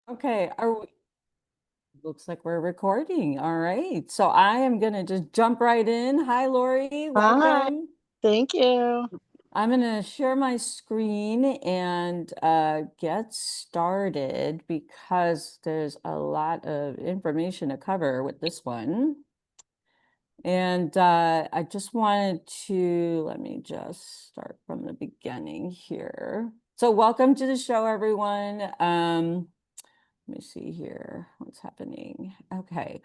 Okay, looks like we're recording. All right. So I am gonna just jump right in. Hi, Lori. Hi, Welcome. thank you. I'm gonna share my screen and get started because there's a lot of information to cover with this one. And I just wanted to, let me just start from the beginning here. So welcome to the show, everyone. Let me see here what's happening. Okay.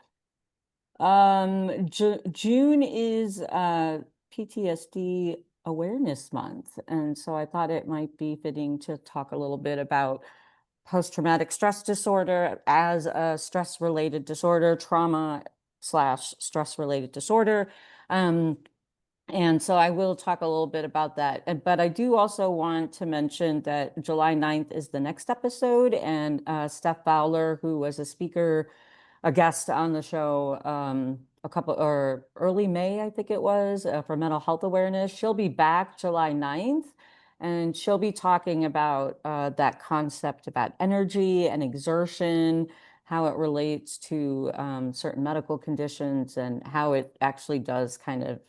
June is PTSD Awareness Month, and so I thought it might be fitting to talk a little bit about post-traumatic stress disorder as a stress-related disorder, trauma slash stress-related disorder. Um, and so I will talk a little bit about that. But I do also want to mention that July 9th is the next episode, and Steph Fowler, who was a guest on the show a couple or early May, I think it was, for mental health awareness. She'll be back July 9th, and she'll be talking about that concept about energy and exertion, how it relates to certain medical conditions, and how it actually does kind of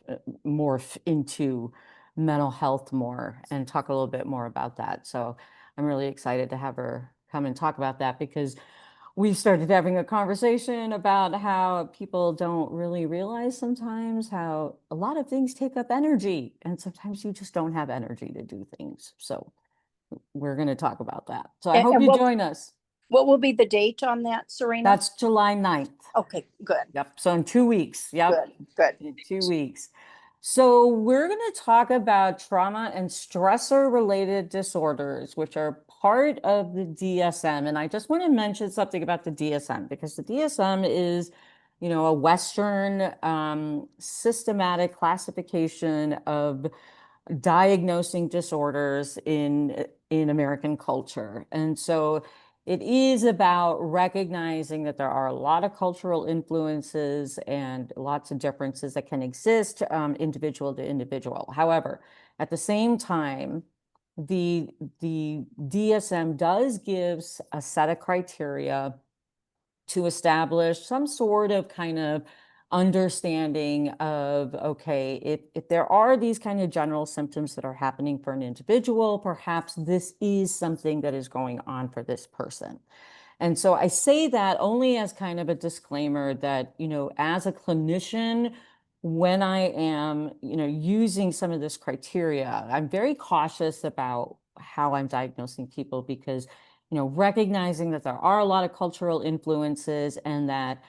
morph into mental health more, and talk a little bit more about that. So I'm really excited to have her come and talk about that because we started having a conversation about how people don't really realize sometimes how a lot of things take up energy, and sometimes you just don't have energy to do things. So we're going to talk about that. So I And, hope and you what join us. what will be the date on that, Serena? That's July 9th. Okay, good, Yep. So in 2 weeks. Yep. good, good. In 2 weeks. So we're going to talk about trauma and stressor related disorders, which are part of the DSM. And I just want to mention something about the DSM because the DSM is, a Western systematic classification of diagnosing disorders in American culture. And so it is about recognizing that there are a lot of cultural influences and lots of differences that can exist individual to individual. However, at the same time, the the DSM does give a set of criteria to establish some sort of kind of understanding of, okay, if there are these kind of general symptoms that are happening for an individual, perhaps this is something that is going on for this person. And so I say that only as kind of a disclaimer that, as a clinician, when I am, using some of this criteria, I'm very cautious about how I'm diagnosing people because, recognizing that there are a lot of cultural influences and that,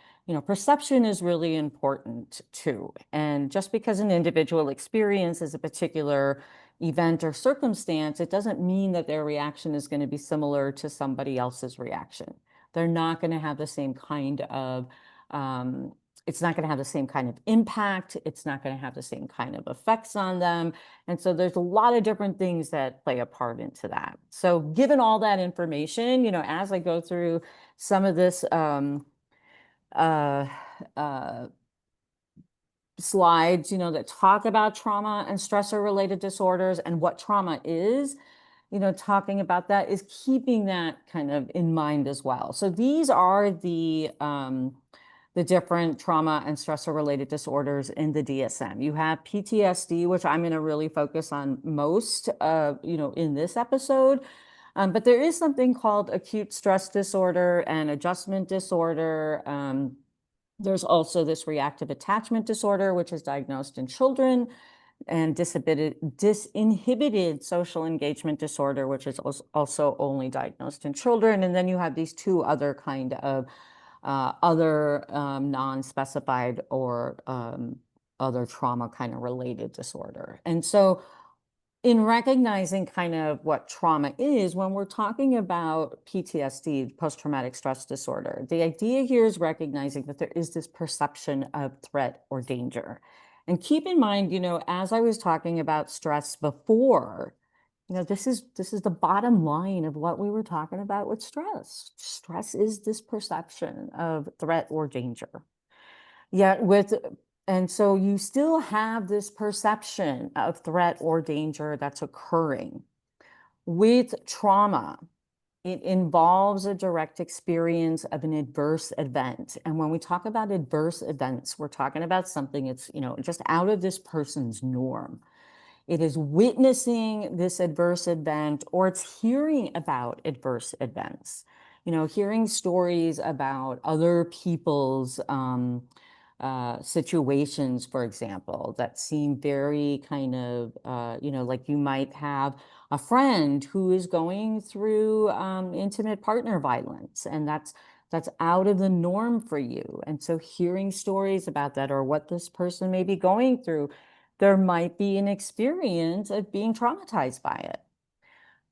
perception is really important too. And just because an individual experiences a particular event or circumstance, it doesn't mean that their reaction is going to be similar to somebody else's reaction. They're not going to have the same kind of, it's not going to have the same kind of impact. It's not going to have the same kind of effects on them. And so there's a lot of different things that play a part into that. So given all that information, as I go through some of this uh, uh, slides, that talk about trauma and stressor related disorders and what trauma is, talking about that is keeping that kind of in mind as well. So these are the different trauma and stressor related disorders in the DSM. You have PTSD, which I'm going to really focus on most, in this episode. But there is something called acute stress disorder and adjustment disorder. There's also this reactive attachment disorder, which is diagnosed in children, and disinhibited social engagement disorder, which is also only diagnosed in children. And then you have these two other kind of other non-specified or other trauma kind of related disorder. And so in recognizing kind of what trauma is, when we're talking about PTSD, post-traumatic stress disorder, the idea here is recognizing that there is this perception of threat or danger. And keep in mind, as I was talking about stress before, this is the bottom line of what we were talking about with stress. Stress is this perception of threat or danger. Yet and so you still have this perception of threat or danger that's occurring with trauma. it involves a direct experience of an adverse event. And when we talk about adverse events, we're talking about something it's, just out of this person's norm. It is witnessing this adverse event, or it's hearing about adverse events. Hearing stories about other people's situations, for example, that seem very kind of, like you might have a friend who is going through intimate partner violence, and that's out of the norm for you. And so hearing stories about that, or what this person may be going through, there might be an experience of being traumatized by it.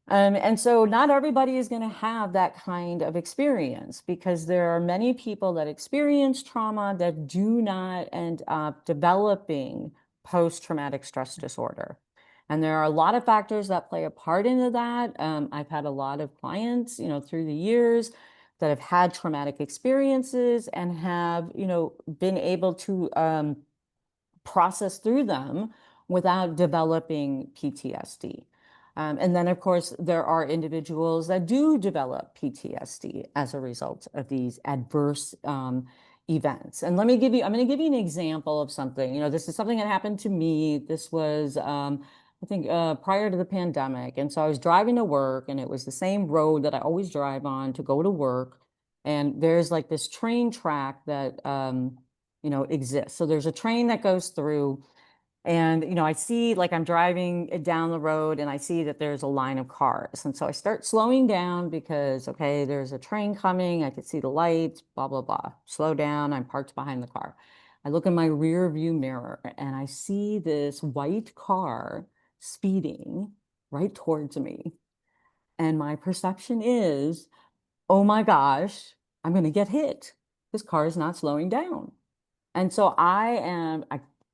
And so not everybody is going to have that kind of experience, because there are many people that experience trauma that do not end up developing post-traumatic stress disorder. And there are a lot of factors that play a part into that. I've had a lot of clients, through the years that have had traumatic experiences and have, been able to process through them without developing PTSD. And then, of course, there are individuals that do develop PTSD as a result of these adverse events. And I'm going to give you an example of something. This is something that happened to me. This was, I think, prior to the pandemic. And so I was driving to work, and it was the same road that I always drive on to go to work. And there's like this train track that, exists. So there's a train that goes through, and, I see, like, I'm driving down the road and I see that there's a line of cars. And so I start slowing down because, okay, there's a train coming. I could see the lights, blah, blah, blah. Slow down. I'm parked behind the car. I look in my rear view mirror and I see this white car speeding right towards me. And my perception is, oh my gosh, I'm going to get hit. This car is not slowing down. And so I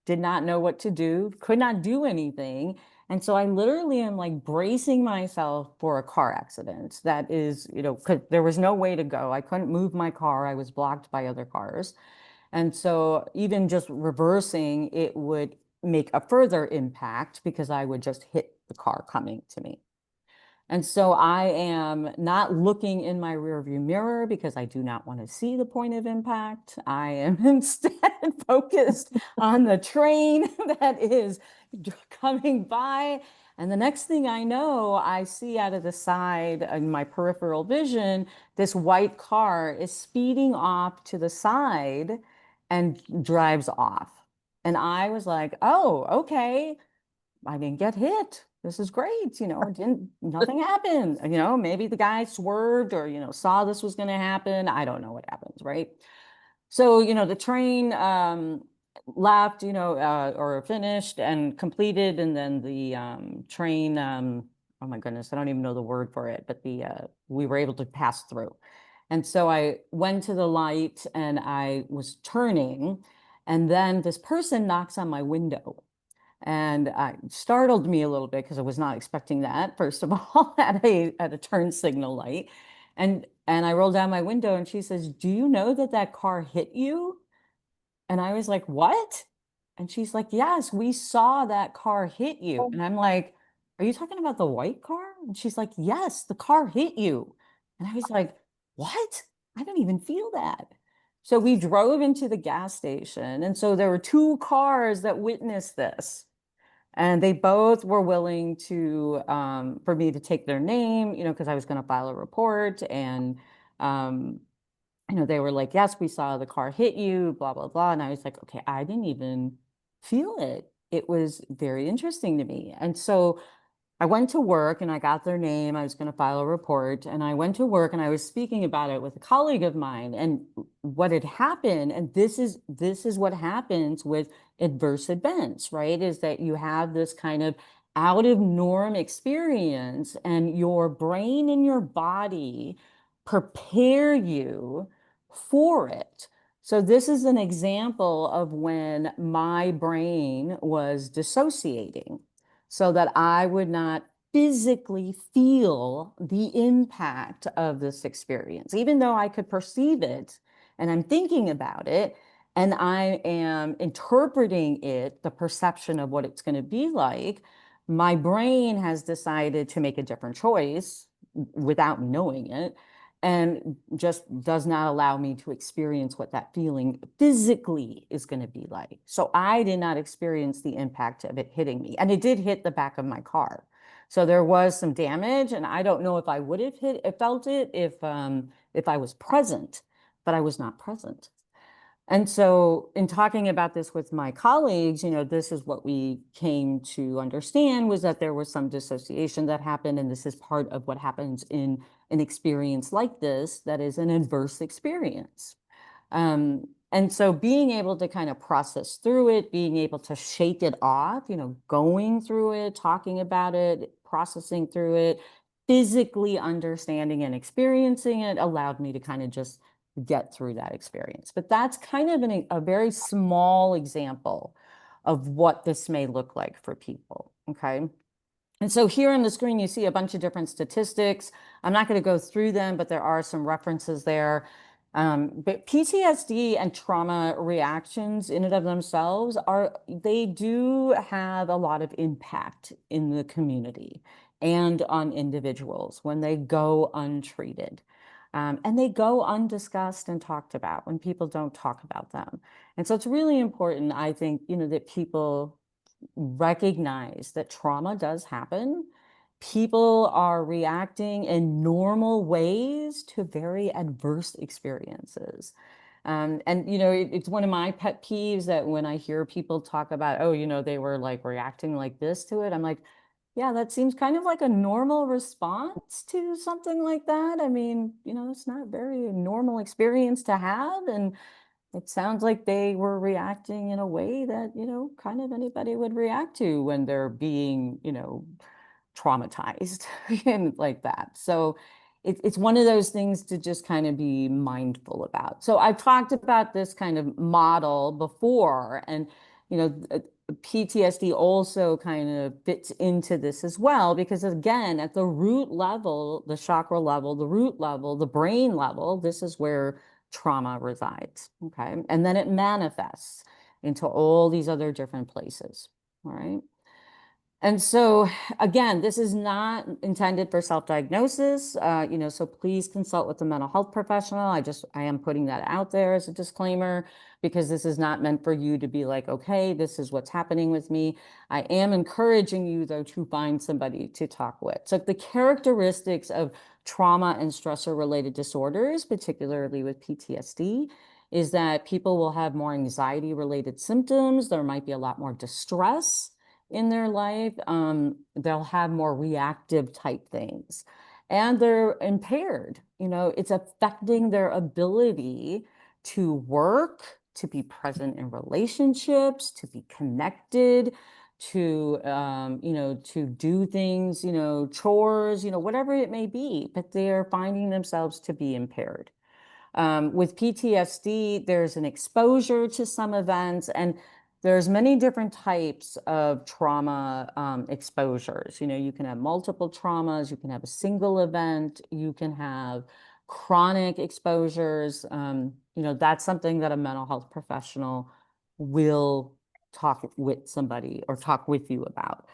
did not know what to do, could not do anything. And so I literally am like bracing myself for a car accident. That is, because there was no way to go. I couldn't move my car. I was blocked by other cars. And so even just reversing, it would make a further impact because I would just hit the car coming to me. And so I am not looking in my rearview mirror because I do not want to see the point of impact. I am instead focused on the train that is coming by. And the next thing I know, I see out of the side in my peripheral vision, this white car is speeding off to the side and drives off. And I was like, oh, okay. I didn't get hit. This is great. Nothing happened. Maybe the guy swerved or, saw this was going to happen. I don't know what happens, right? So, the train left, or finished and completed. And then the train, oh my goodness, I don't even know the word for it, but we were able to pass through. And so I went to the light and I was turning, and then this person knocks on my window. And startled me a little bit because I was not expecting that, first of all, at a turn signal light. And I rolled down my window and she says, "Do you know that that car hit you?" And I was like, "What?" And she's like, "Yes, we saw that car hit you." Oh, And I'm like, "Are you talking about the white car?" And she's like, "Yes, the car hit you." And I was like, "What? I don't even feel that." So we drove into the gas station. And so there were two cars that witnessed this. And they both were willing to, for me to take their name, because I was going to file a report. And, um, they were like, "Yes, we saw the car hit you, blah, blah, blah." And I was like, okay, I didn't even feel it. It was very interesting to me. And so I went to work and I got their name. I was going to file a report, and I went to work and I was speaking about it with a colleague of mine. And what had happened, and this is what happens with adverse events, right? Is that you have this kind of out of norm experience, and your brain and your body prepare you for it. So this is an example of when my brain was dissociating, so that I would not physically feel the impact of this experience, even though I could perceive it and I'm thinking about it and I am interpreting it, the perception of what it's going to be like. My brain has decided to make a different choice, without me knowing it, and just does not allow me to experience what that feeling physically is going to be like. So I did not experience the impact of it hitting me. And it did hit the back of my car. So there was some damage, and I don't know if I would have felt it if I was present, but I was not present. And so in talking about this with my colleagues, this is what we came to understand, was that there was some dissociation that happened. And this is part of what happens in an experience like this, that is an adverse experience. And so being able to kind of process through it, being able to shake it off, going through it, talking about it, processing through it, physically understanding and experiencing it allowed me to kind of just get through that experience. But that's kind of a very small example of what this may look like for people. Okay. And so here on the screen, you see a bunch of different statistics. I'm not going to go through them, but there are some references there. But PTSD and trauma reactions in and of themselves they do have a lot of impact in the community and on individuals when they go untreated. And they go undiscussed and talked about when people don't talk about them. And so it's really important, I think, that people recognize that trauma does happen. People are reacting in normal ways to very adverse experiences. And it's one of my pet peeves that when I hear people talk about, oh, they were like reacting like this to it, I'm like, yeah, that seems kind of like a normal response to something like that. I mean, it's not a very normal experience to have. And it sounds like they were reacting in a way that, kind of anybody would react to when they're being, traumatized and like that. So it's one of those things to just kind of be mindful about. So I've talked about this kind of model before, and, PTSD also kind of fits into this as well, because again, at the root level, the chakra level, the root level, the brain level, this is where trauma resides. Okay. And then it manifests into all these other different places. All right. And so again, this is not intended for self-diagnosis, so please consult with a mental health professional. I am putting that out there as a disclaimer, because this is not meant for you to be like, okay, this is what's happening with me. I am encouraging you, though, to find somebody to talk with. So the characteristics of trauma and stressor-related disorders, particularly with PTSD, is that people will have more anxiety-related symptoms. There might be a lot more distress in their life. They'll have more reactive type things, and they're impaired. It's affecting their ability to work, to be present in relationships, to be connected, to do things, chores, whatever it may be, but they're finding themselves to be impaired. With PTSD, there's an exposure to some events, and there's many different types of trauma exposures. You can have multiple traumas, you can have a single event, you can have chronic exposures. That's something that a mental health professional will talk with somebody or talk with you about.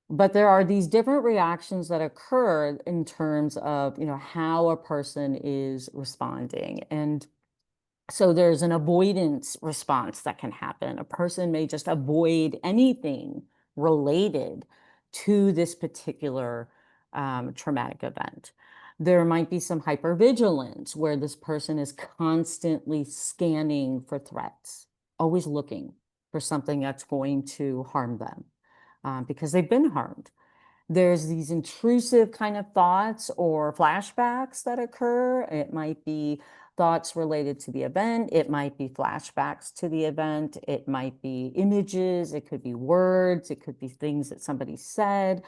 But there are these different reactions that occur in terms of, how a person is responding. And so there's an avoidance response that can happen. A person may just avoid anything related to this particular traumatic event. There might be some hypervigilance where this person is constantly scanning for threats, always looking for something that's going to harm them because they've been harmed. There's these intrusive kind of thoughts or flashbacks that occur. It might be thoughts related to the event. It might be flashbacks to the event. It might be images. It could be words. It could be things that somebody said.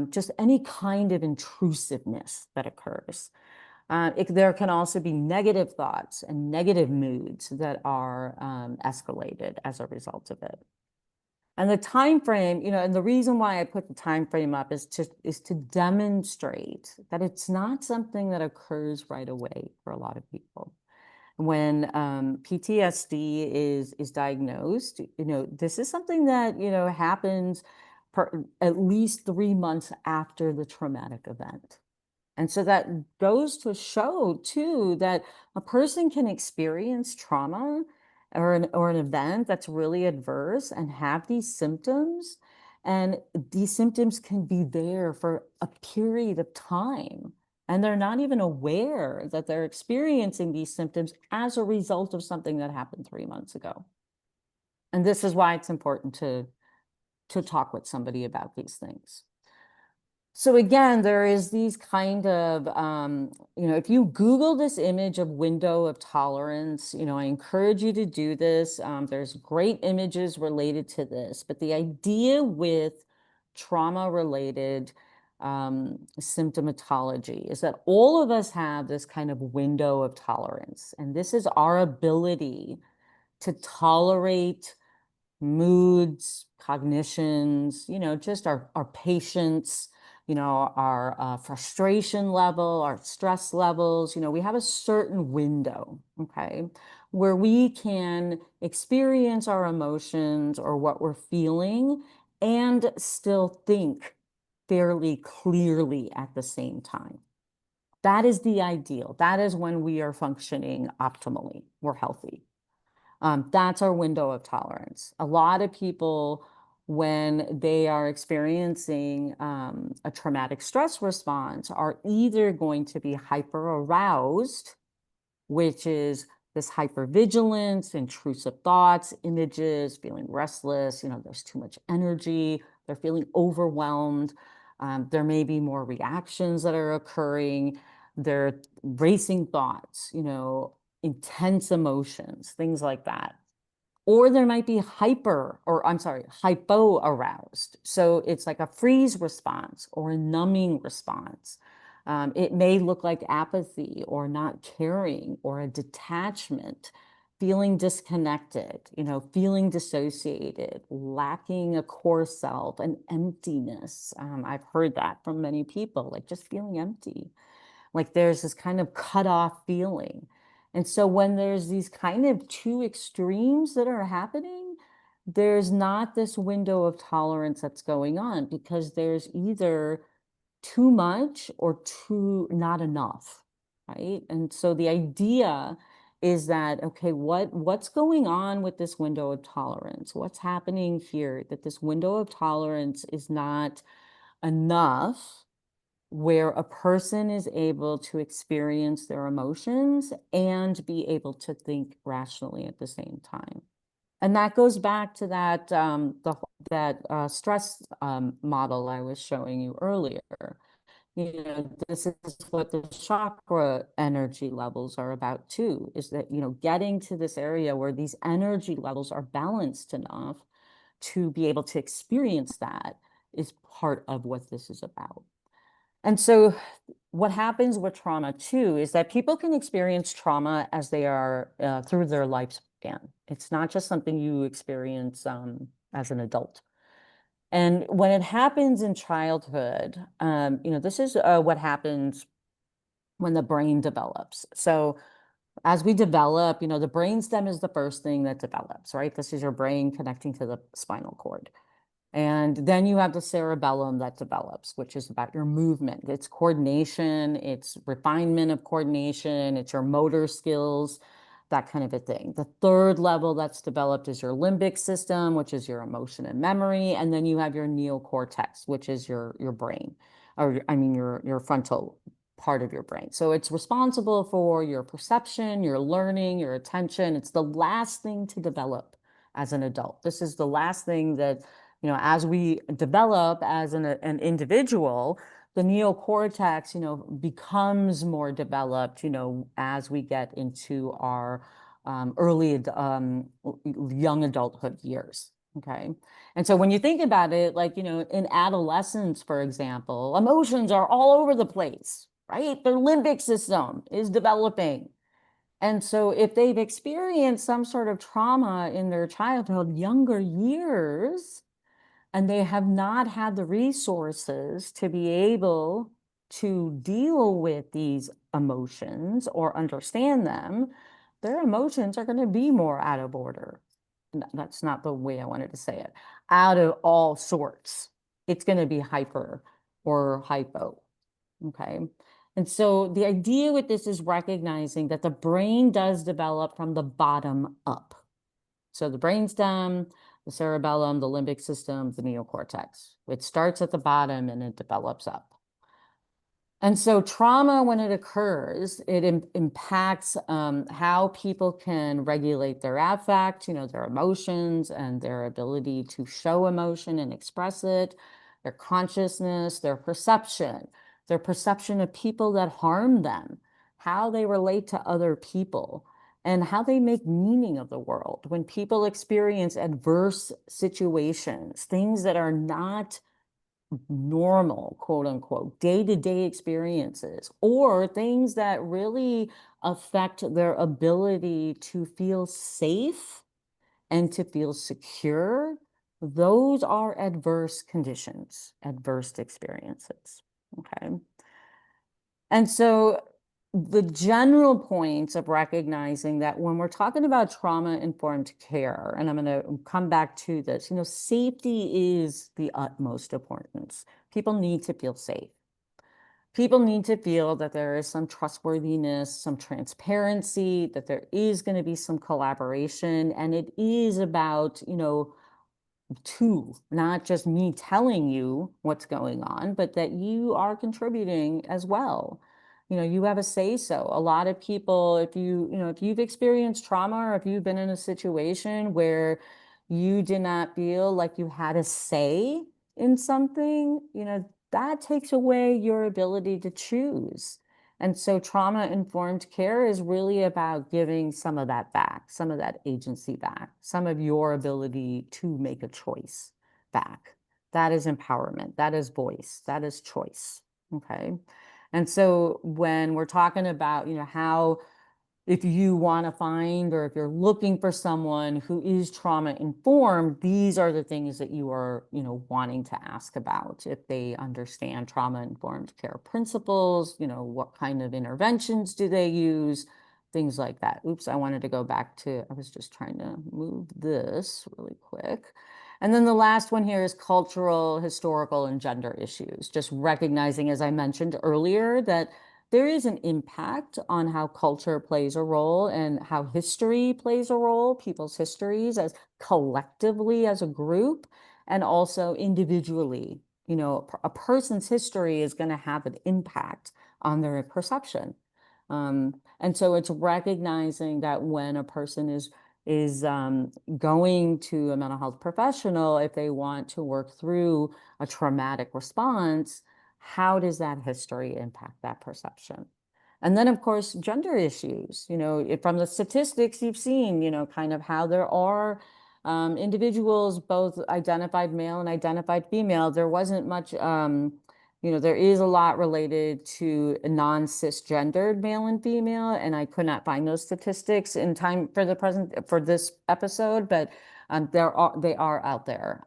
Just any kind of intrusiveness that occurs. There can also be negative thoughts and negative moods that are escalated as a result of it. And the time frame, and the reason why I put the time frame up is to demonstrate that it's not something that occurs right away for a lot of people. When PTSD is diagnosed, this is something that happens at least 3 months after the traumatic event. And so that goes to show too that a person can experience trauma or an event that's really adverse and have these symptoms. And these symptoms can be there for a period of time. And they're not even aware that they're experiencing these symptoms as a result of something that happened 3 months ago. And this is why it's important to talk with somebody about these things. So again, there is these kind of, if you Google this image of window of tolerance, I encourage you to do this. There's great images related to this, but the idea with trauma-related symptomatology is that all of us have this kind of window of tolerance, and this is our ability to tolerate moods, cognitions, just our patience, our frustration level, our stress levels. We have a certain window, okay, where we can experience our emotions or what we're feeling and still think fairly clearly at the same time. That is the ideal. That is when we are functioning optimally. We're healthy. That's our window of tolerance. A lot of people, when they are experiencing a traumatic stress response, are either going to be hyper aroused, which is this hypervigilance, intrusive thoughts, images, feeling restless, there's too much energy, they're feeling overwhelmed. There may be more reactions that are occurring. They're racing thoughts, intense emotions, things like that. Or there might be hypo aroused. So it's like a freeze response or a numbing response. It may look like apathy or not caring or a detachment, feeling disconnected, feeling dissociated, lacking a core self, an emptiness. I've heard that from many people, like just feeling empty. Like there's this kind of cut off feeling. And so when there's these kind of two extremes that are happening, there's not this window of tolerance that's going on because there's either too much or too not enough, right? And so the idea is that, okay, what's going on with this window of tolerance? What's happening here that this window of tolerance is not enough where a person is able to experience their emotions and be able to think rationally at the same time. And that goes back to that stress model I was showing you earlier. This is what the chakra energy levels are about too, is that, getting to this area where these energy levels are balanced enough to be able to experience that is part of what this is about. And so what happens with trauma too is that people can experience trauma as they are through their lifespan. It's not just something you experience as an adult. And when it happens in childhood, this is what happens when the brain develops. So as we develop, the brainstem is the first thing that develops, right? This is your brain connecting to the spinal cord. And then you have the cerebellum that develops, which is about your movement. It's coordination, it's refinement of coordination, it's your motor skills, that kind of a thing. The third level that's developed is your limbic system, which is your emotion and memory. And then you have your neocortex, which is your brain, or I mean, your frontal part of your brain. So it's responsible for your perception, your learning, your attention. It's the last thing to develop as an adult. This is the last thing that as we develop as an individual, the neocortex, becomes more developed, as we get into our early young adulthood years. Okay. And so when you think about it, like, in adolescence, for example, emotions are all over the place, right? Their limbic system is developing. And so if they've experienced some sort of trauma in their childhood, younger years, and they have not had the resources to be able to deal with these emotions or understand them, their emotions are going to be more out of order. That's not the way I wanted to say it. Out of all sorts. It's going to be hyper or hypo. Okay. And so the idea with this is recognizing that the brain does develop from the bottom up. So the brainstem, the cerebellum, the limbic system, the neocortex. It starts at the bottom and it develops up. And so trauma, when it occurs, it impacts how people can regulate their affect, their emotions and their ability to show emotion and express it, their consciousness, their perception of people that harm them, how they relate to other people, and how they make meaning of the world. When people experience adverse situations, things that are not normal, quote unquote, day-to-day experiences, or things that really affect their ability to feel safe and to feel secure, those are adverse conditions, adverse experiences. Okay. And so the general points of recognizing that when we're talking about trauma-informed care, and I'm going to come back to this, safety is the utmost importance. People need to feel safe. People need to feel that there is some trustworthiness, some transparency, that there is going to be some collaboration, and it is about, not just me telling you what's going on, but that you are contributing as well. You have a say so. A lot of people, if you've experienced trauma or if you've been in a situation where you did not feel like you had a say in something, that takes away your ability to choose. And so trauma-informed care is really about giving some of that back, some of that agency back, some of your ability to make a choice back. That is empowerment. That is voice. That is choice. Okay. And so when we're talking about, how if you want to find or if you're looking for someone who is trauma informed, these are the things that you are, wanting to ask about. If they understand trauma informed care principles, what kind of interventions do they use, things like that. Oops, I wanted to go back to, I was just trying to move this really quick. And then the last one here is cultural, historical, and gender issues. Just recognizing, as I mentioned earlier, that there is an impact on how culture plays a role and how history plays a role, people's histories as collectively as a group, and also individually. A person's history is going to have an impact on their perception. And so it's recognizing that when a person is going to a mental health professional, if they want to work through a traumatic response, how does that history impact that perception? And then, of course, gender issues. From the statistics you've seen, kind of how there are individuals, both identified male and identified female. There wasn't much, there is a lot related to non-cisgendered male and female, and I could not find those statistics in time for this episode, but they are out there.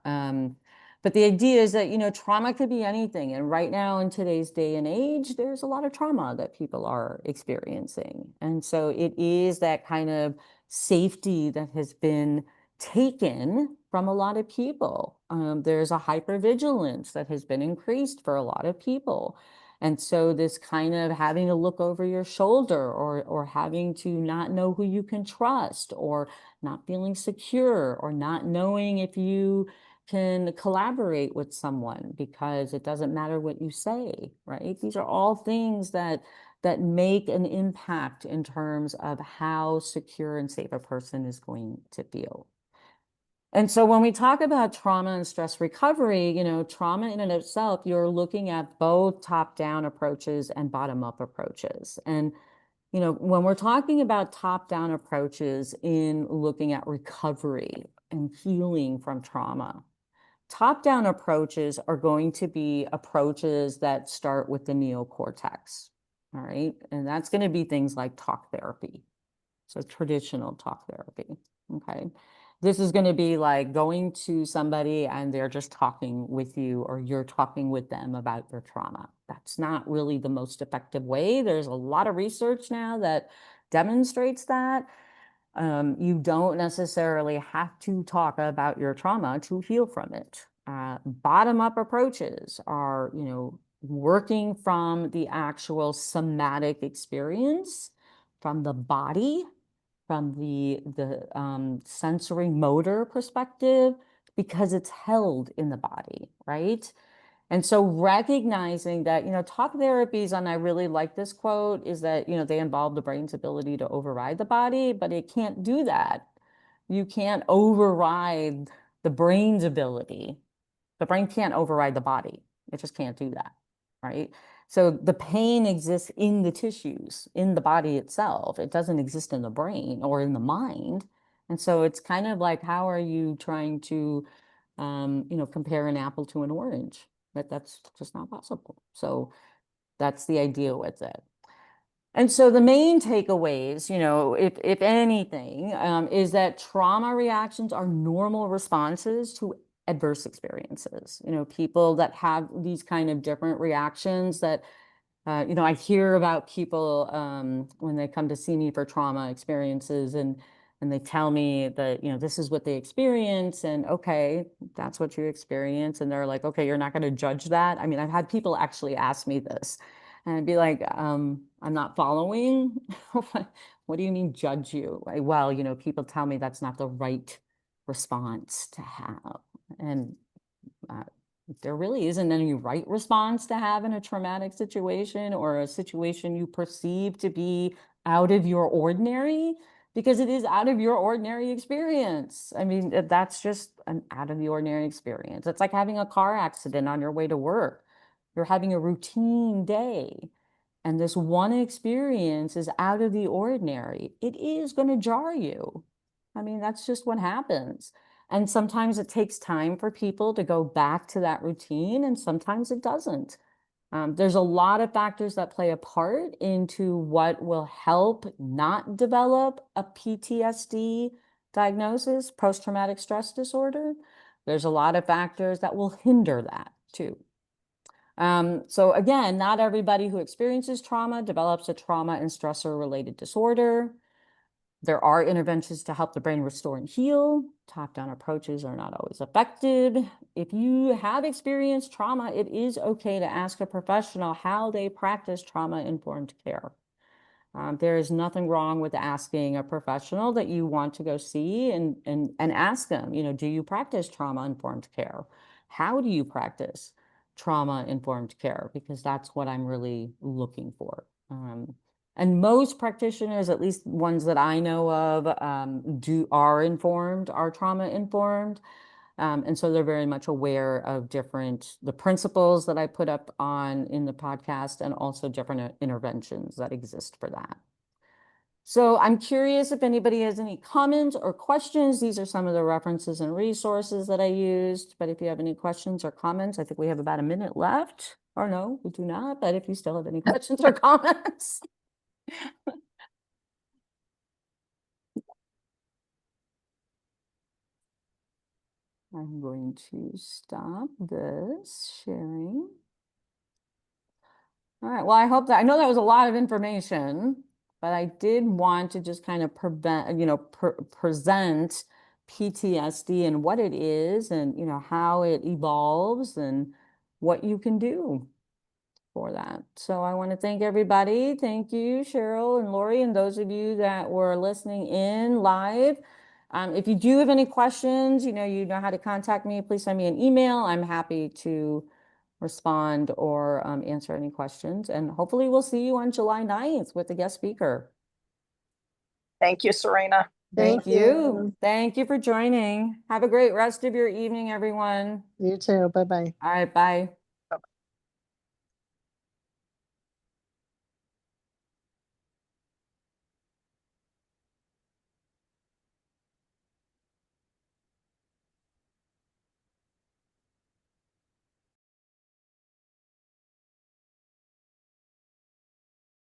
But the idea is that, trauma could be anything. And right now in today's day and age, there's a lot of trauma that people are experiencing. And so it is that kind of safety that has been taken from a lot of people. There's a hypervigilance that has been increased for a lot of people. And so this kind of having to look over your shoulder or having to not know who you can trust or not feeling secure or not knowing if you can collaborate with someone because it doesn't matter what you say, right? These are all things that make an impact in terms of how secure and safe a person is going to feel. And so when we talk about trauma and stress recovery, trauma in and of itself, you're looking at both top-down approaches and bottom-up approaches. And, when we're talking about top-down approaches in looking at recovery and healing from trauma, top-down approaches are going to be approaches that start with the neocortex, all right? And that's going to be things like talk therapy. So traditional talk therapy, okay? This is going to be like going to somebody and they're just talking with you or you're talking with them about your trauma. That's not really the most effective way. There's a lot of research now that demonstrates that. You don't necessarily have to talk about your trauma to heal from it. Bottom-up approaches are, working from the actual somatic experience, from the body, from the sensory motor perspective, because it's held in the body, right? And so recognizing that, talk therapies, and I really like this quote, is that, they involve the brain's ability to override the body, but it can't do that. You can't override the brain's ability. The brain can't override the body. It just can't do that, right? So the pain exists in the tissues, in the body itself. It doesn't exist in the brain or in the mind. And so it's kind of like, how are you trying to, compare an apple to an orange? But that's just not possible. So that's the idea with it. And so the main takeaways, if anything, is that trauma reactions are normal responses to adverse experiences. People that have these kind of different reactions that I hear about people when they come to see me for trauma experiences, and they tell me that, this is what they experience, and okay, that's what you experience. And they're like, okay, you're not going to judge that. I mean, I've had people actually ask me this, and I'd be like, I'm not following. What do you mean judge you? Well, people tell me that's not the right response to have. And uh, there really isn't any right response to have in a traumatic situation or a situation you perceive to be out of your ordinary, because it is out of your ordinary experience. I mean, that's just an out of the ordinary experience. It's like having a car accident on your way to work. You're having a routine day, and this one experience is out of the ordinary. It is going to jar you. I mean, that's just what happens. And sometimes it takes time for people to go back to that routine, and sometimes it doesn't. There's a lot of factors that play a part into what will help not develop a PTSD diagnosis, post-traumatic stress disorder. There's a lot of factors that will hinder that too. So again, not everybody who experiences trauma develops a trauma and stressor related disorder. There are interventions to help the brain restore and heal. Top-down approaches are not always effective. If you have experienced trauma, it is okay to ask a professional how they practice trauma-informed care. There is nothing wrong with asking a professional that you want to go see and ask them, do you practice trauma-informed care? How do you practice trauma-informed care? Because that's what I'm really looking for. And most practitioners, at least ones that I know of, are trauma informed. And so they're very much aware of the principles that I put up in the podcast, and also different interventions that exist for that. So I'm curious if anybody has any comments or questions. These are some of the references and resources that I used, but if you have any questions or comments, I think we have about a minute left. Or no, we do not, but if you still have any questions or comments. I'm going to stop this sharing. All right, well, I know that was a lot of information, but I did want to just kind of present PTSD and what it is, and, how it evolves and what you can do for that. So I want to thank everybody. Thank you, Cheryl and Lori, and those of you that were listening in live. If you do have any questions, you know how to contact me. Please send me an email. I'm happy to respond or answer any questions. And hopefully we'll see you on July 9th with the guest speaker. Thank you, Serena. Thank you. Thank you for joining. Have a great rest of your evening, everyone. You too. Bye-bye. All right, bye.